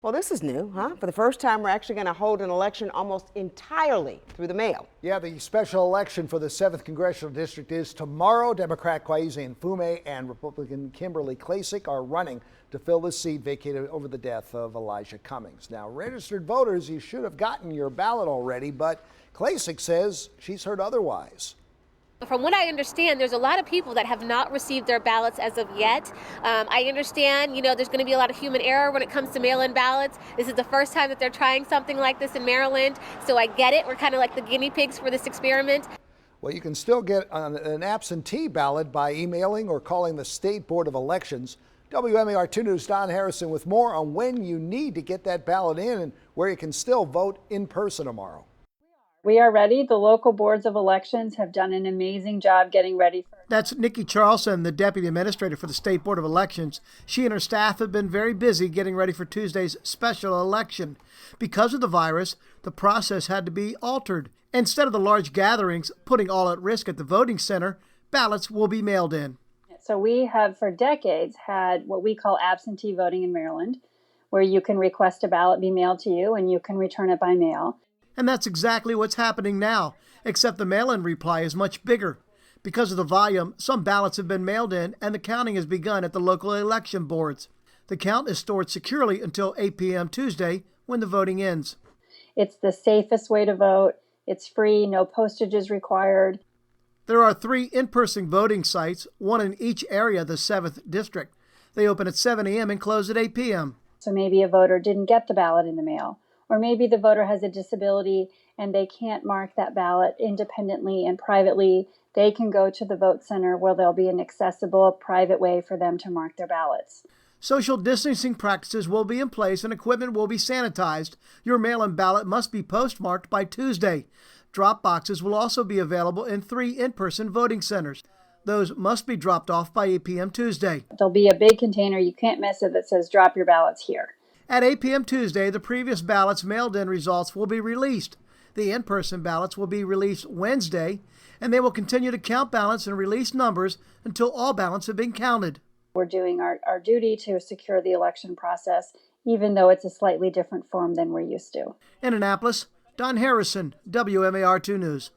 Well, this is new, huh? For the first time, we're actually going to hold an election almost entirely through the mail. Yeah, the special election for the 7th Congressional District is tomorrow. Democrat Kwesi Mfume and Republican Kimberly Klacik are running to fill the seat vacated over the death of Elijah Cummings. Now, registered voters, you should have gotten your ballot already, but Klacik says she's heard otherwise. From what I understand, there's a lot of people that have not received their ballots as of yet. I understand, there's going to be a lot of human error when it comes to mail-in ballots. This is the first time that they're trying something like this in Maryland, so I get it. We're kind of like the guinea pigs for this experiment. Well, you can still get an absentee ballot by emailing or calling the State Board of Elections. WMAR 2 News' Don Harrison with more on when you need to get that ballot in and where you can still vote in person tomorrow. We are ready. The local boards of elections have done an amazing job getting ready. That's Nikki Charlson, the Deputy Administrator for the State Board of Elections. She and her staff have been very busy getting ready for Tuesday's special election. Because of the virus, the process had to be altered. Instead of the large gatherings putting all at risk at the voting center, ballots will be mailed in. So we have for decades had what we call absentee voting in Maryland, where you can request a ballot be mailed to you and you can return it by mail. And that's exactly what's happening now, except the mail-in reply is much bigger. Because of the volume, some ballots have been mailed in and the counting has begun at the local election boards. The count is stored securely until 8 p.m. Tuesday when the voting ends. It's the safest way to vote. It's free, no postage is required. There are 3 in-person voting sites, one in each area of the 7th District. They open at 7 a.m. and close at 8 p.m. So maybe a voter didn't get the ballot in the mail. Or maybe the voter has a disability and they can't mark that ballot independently and privately. They can go to the vote center where there'll be an accessible, private way for them to mark their ballots. Social distancing practices will be in place and equipment will be sanitized. Your mail-in ballot must be postmarked by Tuesday. Drop boxes will also be available in 3 in-person voting centers. Those must be dropped off by 8 p.m. Tuesday. There'll be a big container, you can't miss it, that says drop your ballots here. At 8 p.m. Tuesday, the previous ballots mailed-in results will be released. The in-person ballots will be released Wednesday, and they will continue to count ballots and release numbers until all ballots have been counted. We're doing our duty to secure the election process, even though it's a slightly different form than we're used to. In Annapolis, Don Harrison, WMAR 2 News.